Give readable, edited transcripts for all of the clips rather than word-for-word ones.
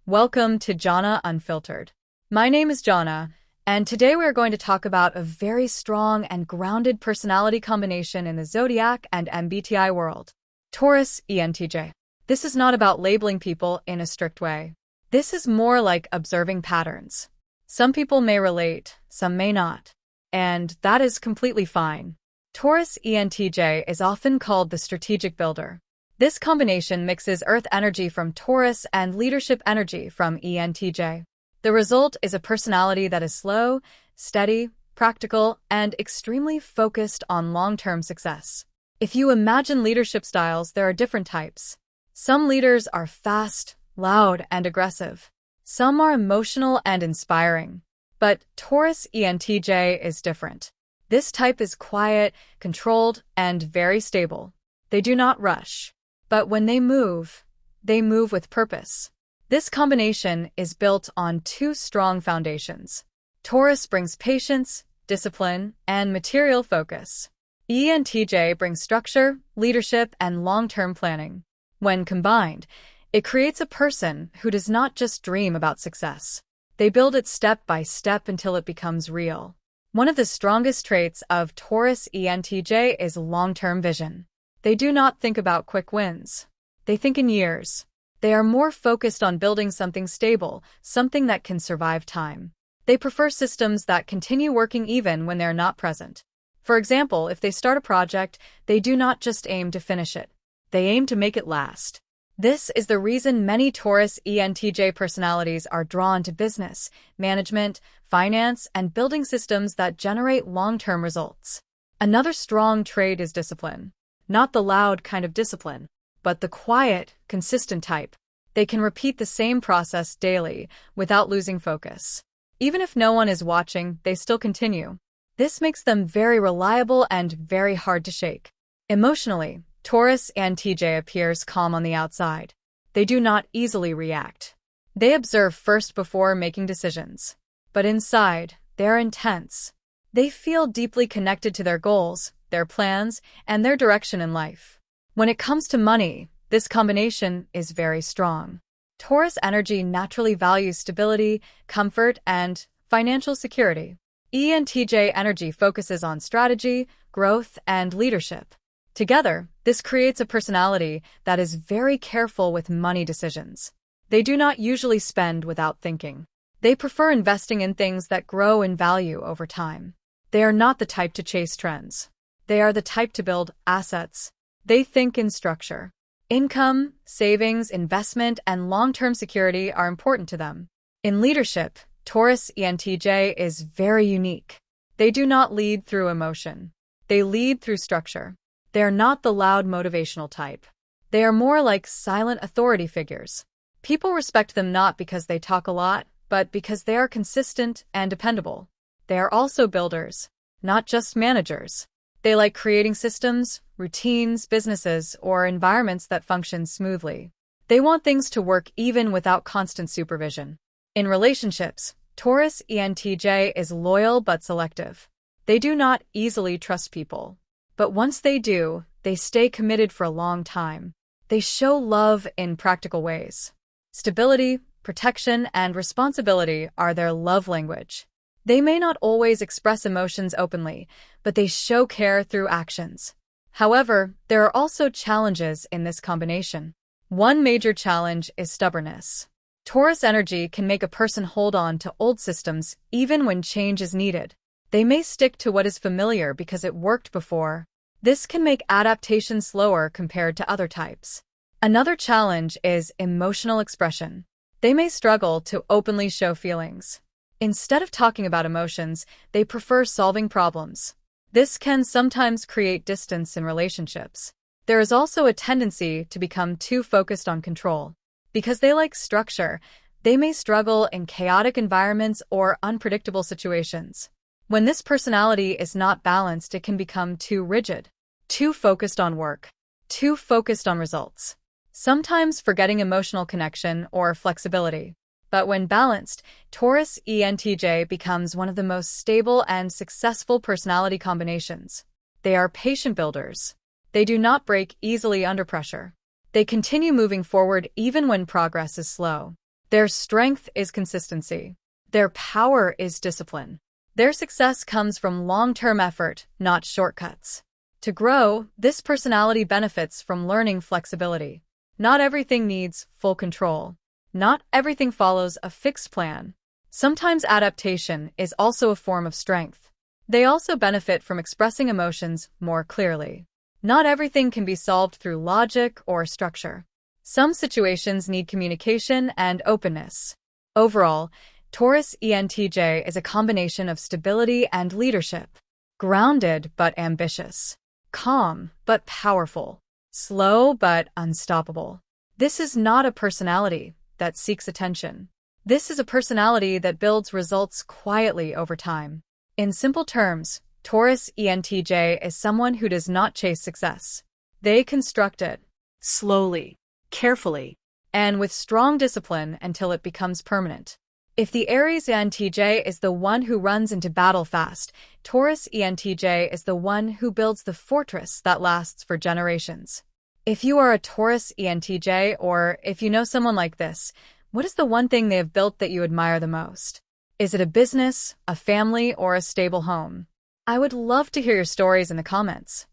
Welcome to Jhonna Unfiltered. My name is Jhonna, and today we are going to talk about a very strong and grounded personality combination in the zodiac and MBTI world. Taurus ENTJ. This is not about labeling people in a strict way. This is more like observing patterns. Some people may relate, some may not, and that is completely fine. Taurus ENTJ is often called the strategic builder. This combination mixes earth energy from Taurus and leadership energy from ENTJ. The result is a personality that is slow, steady, practical, and extremely focused on long-term success. If you imagine leadership styles, there are different types. Some leaders are fast, loud, and aggressive. Some are emotional and inspiring. But Taurus ENTJ is different. This type is quiet, controlled, and very stable. They do not rush. But when they move with purpose. This combination is built on two strong foundations. Taurus brings patience, discipline, and material focus. ENTJ brings structure, leadership, and long-term planning. When combined, it creates a person who does not just dream about success. They build it step by step until it becomes real. One of the strongest traits of Taurus ENTJ is long-term vision. They do not think about quick wins. They think in years. They are more focused on building something stable, something that can survive time. They prefer systems that continue working even when they're not present. For example, if they start a project, they do not just aim to finish it. They aim to make it last. This is the reason many Taurus ENTJ personalities are drawn to business, management, finance, and building systems that generate long-term results. Another strong trait is discipline. Not the loud kind of discipline, but the quiet, consistent type. They can repeat the same process daily without losing focus. Even if no one is watching, they still continue. This makes them very reliable and very hard to shake. Emotionally, Taurus ENTJ appears calm on the outside. They do not easily react. They observe first before making decisions. But inside, they're intense. They feel deeply connected to their goals, their plans, and their direction in life. When it comes to money, this combination is very strong. Taurus energy naturally values stability, comfort, and financial security. ENTJ energy focuses on strategy, growth, and leadership. Together, this creates a personality that is very careful with money decisions. They do not usually spend without thinking. They prefer investing in things that grow in value over time. They are not the type to chase trends. They are the type to build assets. They think in structure. Income, savings, investment, and long-term security are important to them. In leadership, Taurus ENTJ is very unique. They do not lead through emotion. They lead through structure. They are not the loud motivational type. They are more like silent authority figures. People respect them not because they talk a lot, but because they are consistent and dependable. They are also builders, not just managers. They like creating systems, routines, businesses, or environments that function smoothly. They want things to work even without constant supervision. In relationships, Taurus ENTJ is loyal but selective. They do not easily trust people. But once they do, they stay committed for a long time. They show love in practical ways. Stability, protection, and responsibility are their love language. They may not always express emotions openly, but they show care through actions. However, there are also challenges in this combination. One major challenge is stubbornness. Taurus energy can make a person hold on to old systems even when change is needed. They may stick to what is familiar because it worked before. This can make adaptation slower compared to other types. Another challenge is emotional expression. They may struggle to openly show feelings. Instead of talking about emotions, they prefer solving problems. This can sometimes create distance in relationships. There is also a tendency to become too focused on control. Because they like structure, they may struggle in chaotic environments or unpredictable situations. When this personality is not balanced, it can become too rigid, too focused on work, too focused on results, sometimes forgetting emotional connection or flexibility. But when balanced, Taurus ENTJ becomes one of the most stable and successful personality combinations. They are patient builders. They do not break easily under pressure. They continue moving forward even when progress is slow. Their strength is consistency. Their power is discipline. Their success comes from long-term effort, not shortcuts. To grow, this personality benefits from learning flexibility. Not everything needs full control. Not everything follows a fixed plan. Sometimes adaptation is also a form of strength. They also benefit from expressing emotions more clearly. Not everything can be solved through logic or structure. Some situations need communication and openness. Overall, Taurus ENTJ is a combination of stability and leadership. Grounded but ambitious. Calm but powerful. Slow but unstoppable. This is not a personality that seeks attention. This is a personality that builds results quietly over time. In simple terms, Taurus ENTJ is someone who does not chase success. They construct it slowly, carefully, and with strong discipline until it becomes permanent. If the Aries ENTJ is the one who runs into battle fast, Taurus ENTJ is the one who builds the fortress that lasts for generations. If you are a Taurus ENTJ, or if you know someone like this, what is the one thing they have built that you admire the most? Is it a business, a family, or a stable home? I would love to hear your stories in the comments.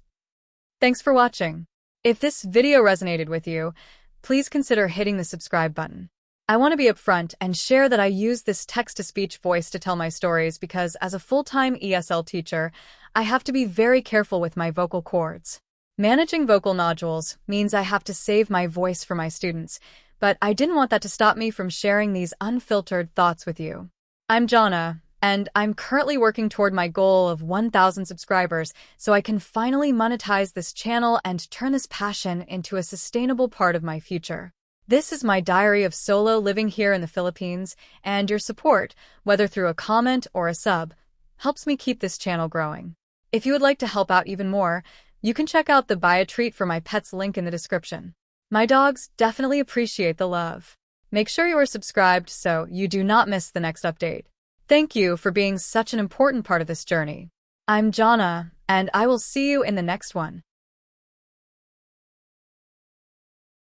Thanks for watching. If this video resonated with you, please consider hitting the subscribe button. I want to be upfront and share that I use this text-to-speech voice to tell my stories because as a full-time ESL teacher, I have to be very careful with my vocal cords. Managing vocal nodules means I have to save my voice for my students, but I didn't want that to stop me from sharing these unfiltered thoughts with you. I'm Jhonna, and I'm currently working toward my goal of 1,000 subscribers so I can finally monetize this channel and turn this passion into a sustainable part of my future. This is my diary of solo living here in the Philippines, and your support, whether through a comment or a sub, helps me keep this channel growing. If you would like to help out even more, you can check out the Buy a Treat for My Pets link in the description. My dogs definitely appreciate the love. Make sure you are subscribed so you do not miss the next update. Thank you for being such an important part of this journey. I'm Jhonna, and I will see you in the next one.